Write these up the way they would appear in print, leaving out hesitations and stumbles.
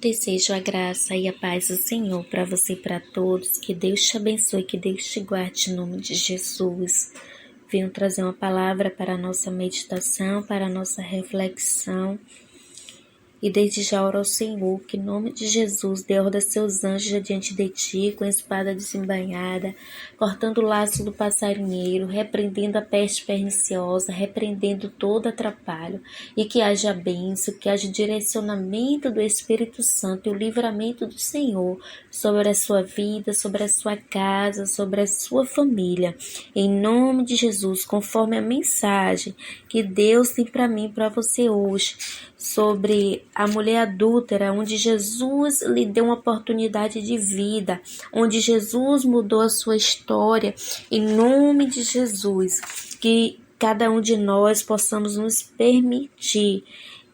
Desejo a graça e a paz do Senhor para você e para todos. Que Deus te abençoe, que Deus te guarde em nome de Jesus. Venho trazer uma palavra para a nossa meditação, para a nossa reflexão. E desde já oro ao Senhor, que em nome de Jesus dê ordem a seus anjos diante de ti, com a espada desembainhada, cortando o laço do passarinheiro, repreendendo a peste perniciosa, repreendendo todo atrapalho, e que haja bênção, que haja direcionamento do Espírito Santo e o livramento do Senhor sobre a sua vida, sobre a sua casa, sobre a sua família. Em nome de Jesus, conforme a mensagem que Deus tem para mim e para você hoje, sobre a mulher adúltera, onde Jesus lhe deu uma oportunidade de vida, onde Jesus mudou a sua história, em nome de Jesus, que cada um de nós possamos nos permitir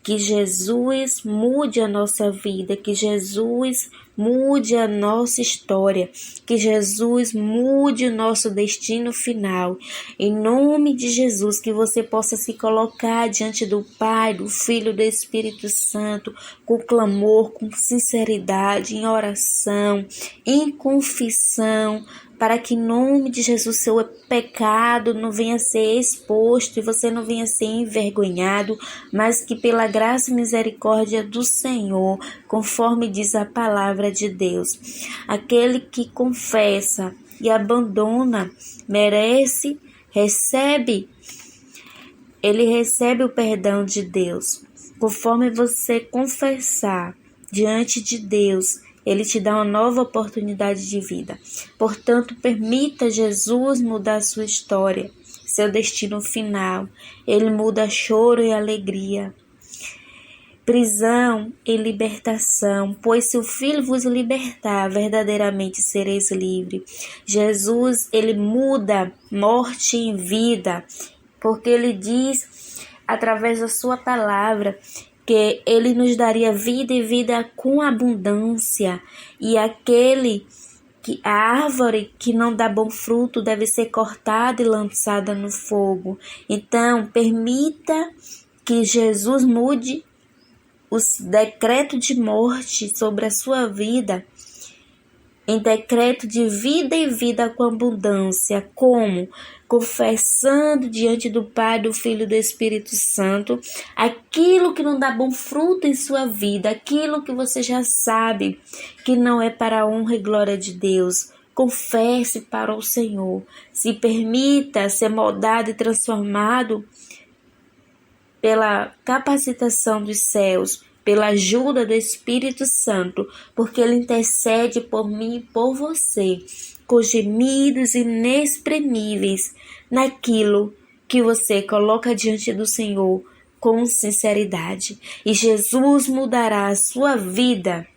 que Jesus mude a nossa vida, que Jesus mude a nossa história, que Jesus mude o nosso destino final. Em nome de Jesus, que você possa se colocar diante do Pai, do Filho e do Espírito Santo, com clamor, com sinceridade, em oração, em confissão, para que em nome de Jesus seu pecado não venha a ser exposto e você não venha a ser envergonhado, mas que pela graça e misericórdia do Senhor, conforme diz a palavra de Deus, aquele que confessa e abandona, merece, ele recebe o perdão de Deus. Conforme você confessar diante de Deus, Ele te dá uma nova oportunidade de vida. Portanto, permita Jesus mudar a sua história, seu destino final. Ele muda choro e alegria, prisão e libertação, pois se o Filho vos libertar, verdadeiramente sereis livres. Jesus, ele muda morte em vida, porque ele diz, através da sua palavra, que ele nos daria vida e vida com abundância, e a árvore que não dá bom fruto deve ser cortada e lançada no fogo. Então, permita que Jesus mude os decretos de morte sobre a sua vida em decreto de vida e vida com abundância. Como? Confessando diante do Pai, do Filho e do Espírito Santo aquilo que não dá bom fruto em sua vida, aquilo que você já sabe que não é para a honra e glória de Deus. Confesse para o Senhor, se permita ser moldado e transformado pela capacitação dos céus, pela ajuda do Espírito Santo, porque Ele intercede por mim e por você, com gemidos inexprimíveis, naquilo que você coloca diante do Senhor com sinceridade. E Jesus mudará a sua vida,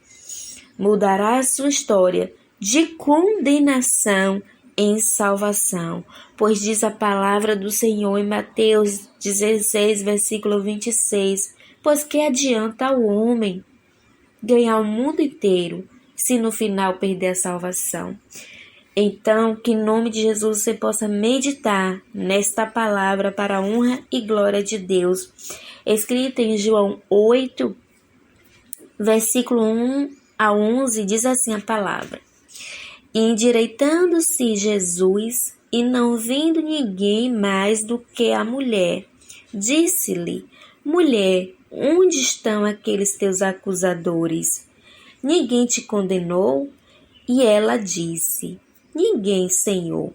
mudará a sua história de condenação em salvação, pois diz a palavra do Senhor em Mateus 16, versículo 26, pois que adianta ao homem ganhar o mundo inteiro se no final perder a salvação? Então, que em nome de Jesus você possa meditar nesta palavra para a honra e glória de Deus, escrita em João 8, versículo 1 a 11, diz assim a palavra: E endireitando-se Jesus, e não vendo ninguém mais do que a mulher, disse-lhe: Mulher, onde estão aqueles teus acusadores? Ninguém te condenou? E ela disse: Ninguém, Senhor.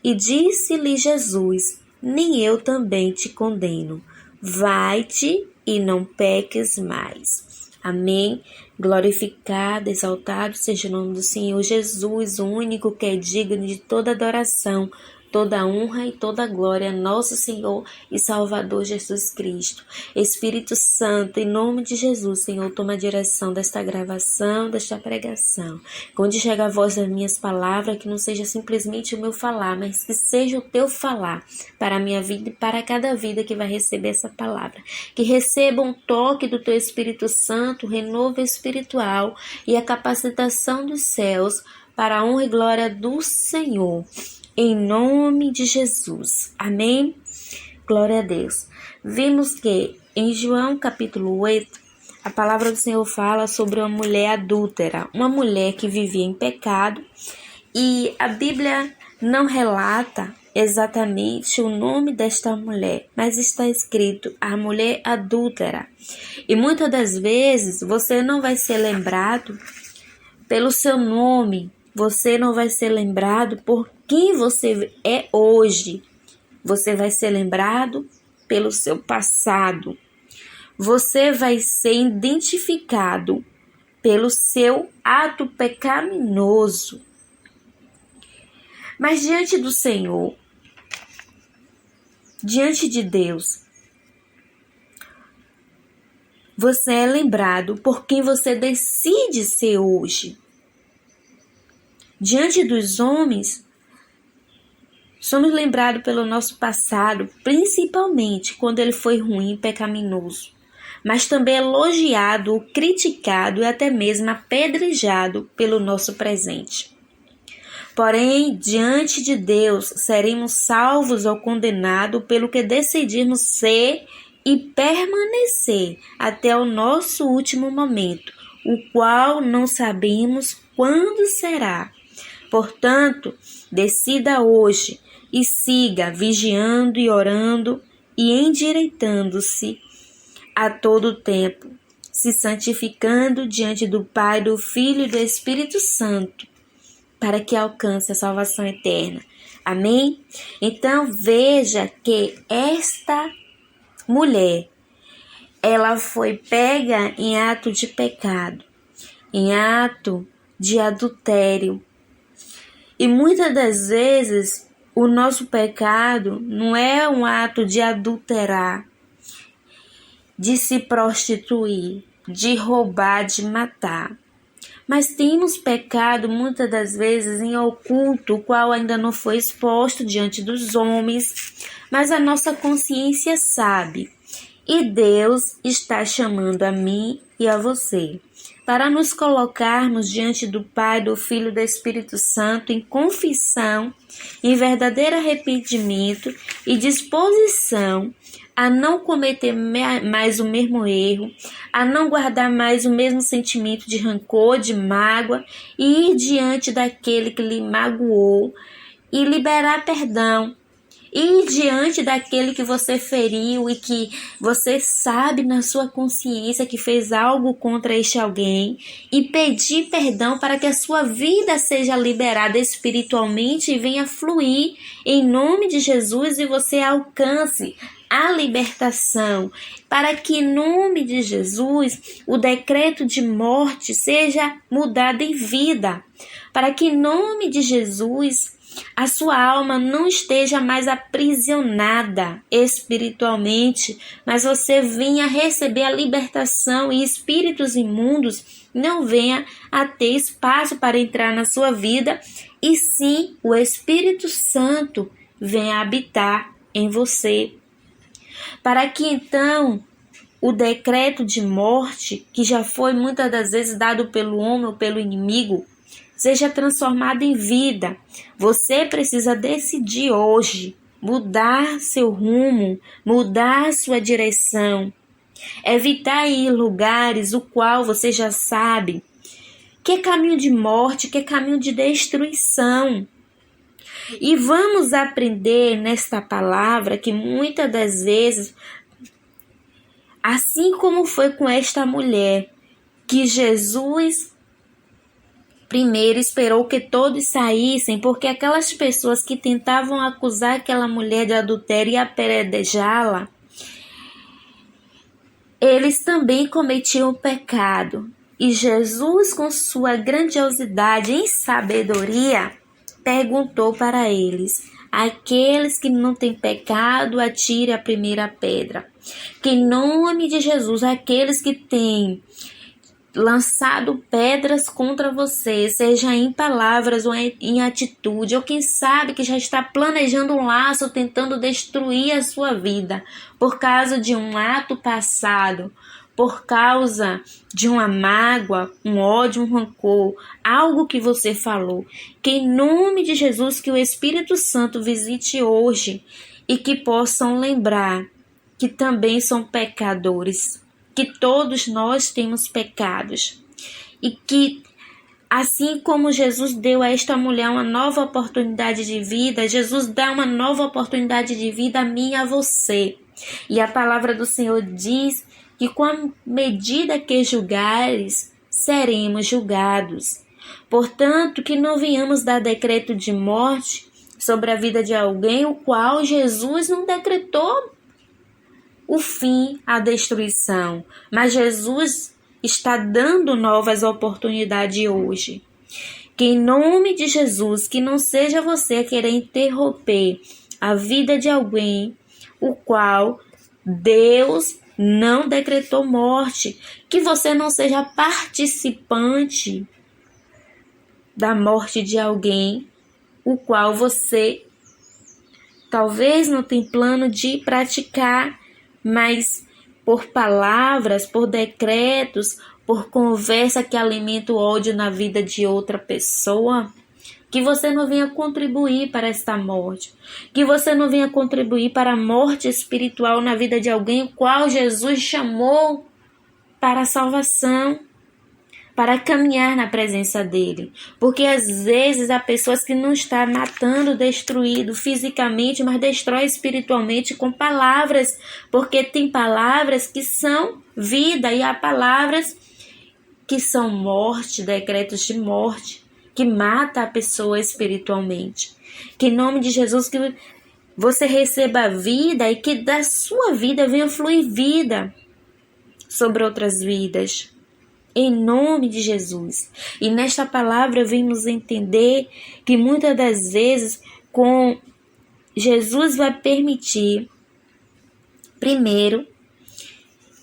E disse-lhe Jesus: Nem eu também te condeno. Vai-te e não peques mais. Amém. Glorificado, exaltado seja o nome do Senhor Jesus, o único que é digno de toda adoração, toda honra e toda glória, nosso Senhor e Salvador Jesus Cristo. Espírito Santo, em nome de Jesus, Senhor, toma a direção desta gravação, desta pregação. Quando chega a voz das minhas palavras, que não seja simplesmente o meu falar, mas que seja o teu falar para a minha vida e para cada vida que vai receber essa palavra. Que receba um toque do teu Espírito Santo, renovo espiritual e a capacitação dos céus para a honra e glória do Senhor. Em nome de Jesus. Amém? Glória a Deus. Vimos que em João capítulo 8, a palavra do Senhor fala sobre uma mulher adúltera, uma mulher que vivia em pecado, e a Bíblia não relata exatamente o nome desta mulher, mas está escrito a mulher adúltera. E muitas das vezes você não vai ser lembrado pelo seu nome, você não vai ser lembrado por quem você é hoje. Você vai ser lembrado pelo seu passado. Você vai ser identificado pelo seu ato pecaminoso. Mas diante do Senhor, diante de Deus, você é lembrado por quem você decide ser hoje. Diante dos homens, somos lembrados pelo nosso passado, principalmente quando ele foi ruim e pecaminoso, mas também elogiado, criticado e até mesmo apedrejado pelo nosso presente. Porém, diante de Deus, seremos salvos ou condenados pelo que decidirmos ser e permanecer até o nosso último momento, o qual não sabemos quando será. Portanto, decida hoje e siga vigiando e orando e endireitando-se a todo tempo, se santificando diante do Pai, do Filho e do Espírito Santo, para que alcance a salvação eterna. Amém? Então veja que esta mulher, ela foi pega em ato de pecado, em ato de adultério. E muitas das vezes o nosso pecado não é um ato de adulterar, de se prostituir, de roubar, de matar. Mas temos pecado muitas das vezes em oculto, o qual ainda não foi exposto diante dos homens, mas a nossa consciência sabe. E Deus está chamando a mim e a você para nos colocarmos diante do Pai, do Filho e do Espírito Santo em confissão, em verdadeiro arrependimento e disposição a não cometer mais o mesmo erro, a não guardar mais o mesmo sentimento de rancor, de mágoa, e ir diante daquele que lhe magoou e liberar perdão. Ir diante daquele que você feriu e que você sabe na sua consciência que fez algo contra este alguém e pedir perdão para que a sua vida seja liberada espiritualmente e venha fluir em nome de Jesus e você alcance a libertação, para que em nome de Jesus o decreto de morte seja mudado em vida, para que em nome de Jesus a sua alma não esteja mais aprisionada espiritualmente, mas você venha receber a libertação e espíritos imundos não venha a ter espaço para entrar na sua vida, e sim o Espírito Santo venha habitar em você. Para que então o decreto de morte, que já foi muitas das vezes dado pelo homem ou pelo inimigo, seja transformado em vida. Você precisa decidir hoje mudar seu rumo, mudar sua direção, evitar ir em lugares o qual você já sabe que é caminho de morte, que é caminho de destruição. E vamos aprender nesta palavra que muitas das vezes, assim como foi com esta mulher, que Jesus primeiro esperou que todos saíssem, porque aquelas pessoas que tentavam acusar aquela mulher de adultério e apedrejá-la, eles também cometiam pecado. E Jesus, com sua grandiosidade e sabedoria, perguntou para eles: aqueles que não têm pecado, atire a primeira pedra. Que em nome de Jesus, aqueles que têm lançado pedras contra você, seja em palavras ou em atitude, ou quem sabe que já está planejando um laço tentando destruir a sua vida por causa de um ato passado, por causa de uma mágoa, um ódio, um rancor, algo que você falou, que em nome de Jesus que o Espírito Santo visite hoje e que possam lembrar que também são pecadores, que todos nós temos pecados e que, assim como Jesus deu a esta mulher uma nova oportunidade de vida, Jesus dá uma nova oportunidade de vida a mim e a você. E a palavra do Senhor diz que com a medida que julgares, seremos julgados. Portanto, que não venhamos dar decreto de morte sobre a vida de alguém, o qual Jesus não decretou o fim, a destruição. Mas Jesus está dando novas oportunidades hoje. Que em nome de Jesus, que não seja você a querer interromper a vida de alguém, o qual Deus não decretou morte. Que você não seja participante da morte de alguém, o qual você talvez não tem plano de praticar, mas por palavras, por decretos, por conversa que alimenta o ódio na vida de outra pessoa, que você não venha contribuir para esta morte, que você não venha contribuir para a morte espiritual na vida de alguém, o qual Jesus chamou para a salvação, para caminhar na presença dele. Porque às vezes há pessoas que não estão matando, destruindo fisicamente, mas destrói espiritualmente com palavras, porque tem palavras que são vida e há palavras que são morte, decretos de morte, que mata a pessoa espiritualmente. Que em nome de Jesus que você receba a vida e que da sua vida venha fluir vida sobre outras vidas. Em nome de Jesus. E nesta palavra vimos entender que muitas das vezes com Jesus vai permitir, primeiro,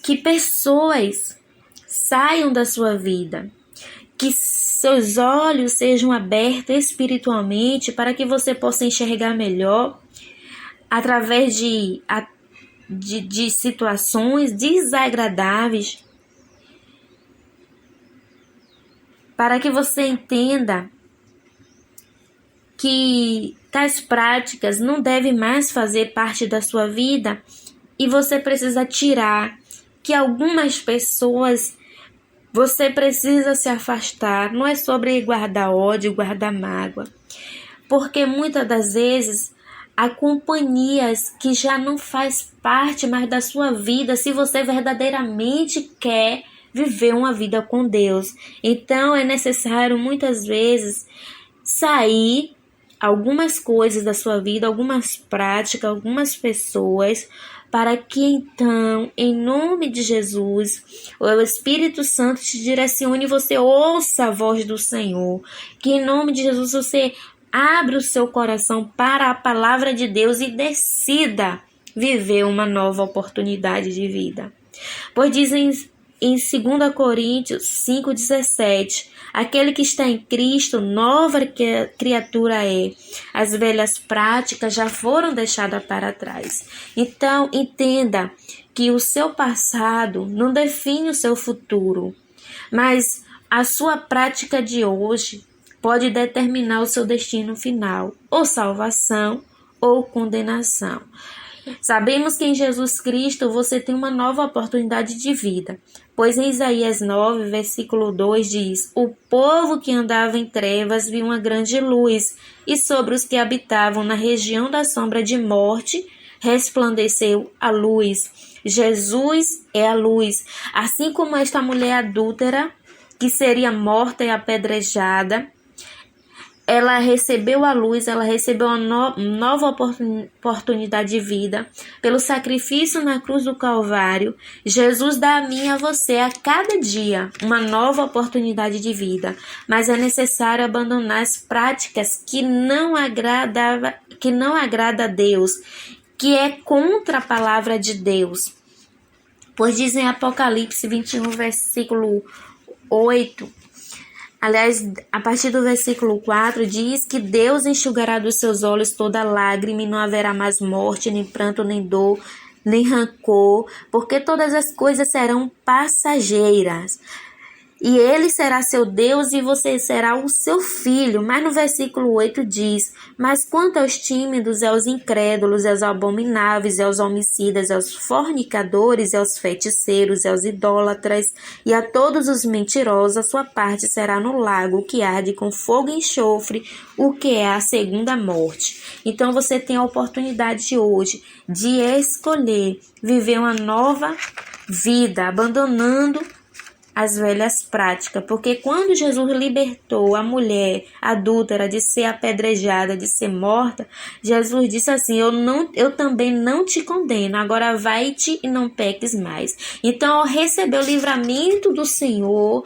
que pessoas saiam da sua vida, que seus olhos sejam abertos espiritualmente para que você possa enxergar melhor através de situações desagradáveis, para que você entenda que tais práticas não devem mais fazer parte da sua vida e você precisa tirar, que algumas pessoas você precisa se afastar. Não é sobre guardar ódio, guardar mágoa, porque muitas das vezes há companhias que já não faz parte mais da sua vida se você verdadeiramente quer viver uma vida com Deus. Então é necessário muitas vezes sair algumas coisas da sua vida, algumas práticas, algumas pessoas, para que então, em nome de Jesus, o Espírito Santo te direcione e você ouça a voz do Senhor. Que em nome de Jesus você abra o seu coração para a palavra de Deus e decida viver uma nova oportunidade de vida. Pois dizem em 2 Coríntios 5,17, aquele que está em Cristo, nova criatura é. As velhas práticas já foram deixadas para trás. Então, entenda que o seu passado não define o seu futuro, mas a sua prática de hoje pode determinar o seu destino final, ou salvação ou condenação. Sabemos que em Jesus Cristo você tem uma nova oportunidade de vida, pois em Isaías 9, versículo 2 diz: o povo que andava em trevas viu uma grande luz, e sobre os que habitavam na região da sombra de morte resplandeceu a luz. Jesus é a luz. Assim como esta mulher adúltera, que seria morta e apedrejada, ela recebeu a luz, ela recebeu uma nova oportunidade de vida pelo sacrifício na cruz do Calvário. Jesus dá a mim e a você a cada dia uma nova oportunidade de vida, mas é necessário abandonar as práticas que não agrada a Deus, que é contra a palavra de Deus. Pois diz em Apocalipse 21, versículo 8, aliás, a partir do versículo 4, diz que Deus enxugará dos seus olhos toda lágrima e não haverá mais morte, nem pranto, nem dor, nem rancor, porque todas as coisas serão passageiras. E ele será seu Deus e você será o seu filho. Mas no versículo 8 diz: mas quanto aos tímidos, aos incrédulos, aos abomináveis, aos homicidas, aos fornicadores, aos feiticeiros, aos idólatras e a todos os mentirosos, a sua parte será no lago que arde com fogo e enxofre, o que é a segunda morte. Então você tem a oportunidade hoje de escolher viver uma nova vida, abandonando as velhas práticas, porque quando Jesus libertou a mulher adúltera de ser apedrejada, de ser morta, Jesus disse assim: eu também não te condeno, agora vai-te e não peques mais. Então, ao receber o livramento do Senhor,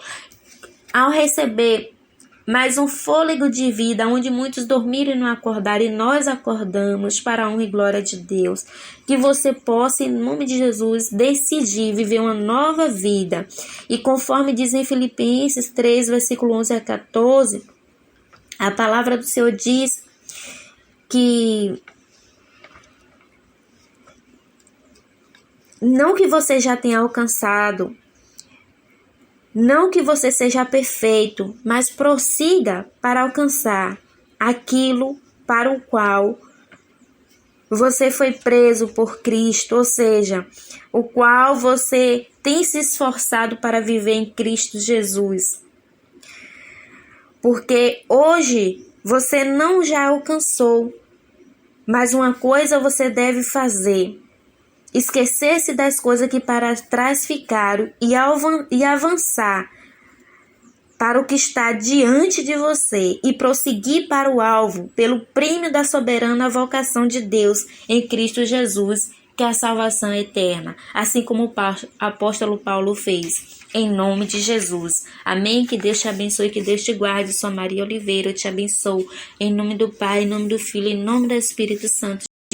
ao receber mais um fôlego de vida, onde muitos dormiram e não acordaram, e nós acordamos para a honra e glória de Deus. Que você possa, em nome de Jesus, decidir viver uma nova vida. E conforme diz em Filipenses 3, versículo 11 a 14, a palavra do Senhor diz que não que você já tenha alcançado, não que você seja perfeito, mas prossiga para alcançar aquilo para o qual você foi preso por Cristo, ou seja, o qual você tem se esforçado para viver em Cristo Jesus. Porque hoje você não já alcançou, mas uma coisa você deve fazer: esquecer-se das coisas que para trás ficaram e avançar para o que está diante de você e prosseguir para o alvo pelo prêmio da soberana vocação de Deus em Cristo Jesus, que é a salvação eterna, assim como o apóstolo Paulo fez. Em nome de Jesus. Amém? Que Deus te abençoe, que Deus te guarde. Sou Maria Oliveira, eu te abençoo. Em nome do Pai, em nome do Filho, em nome do Espírito Santo.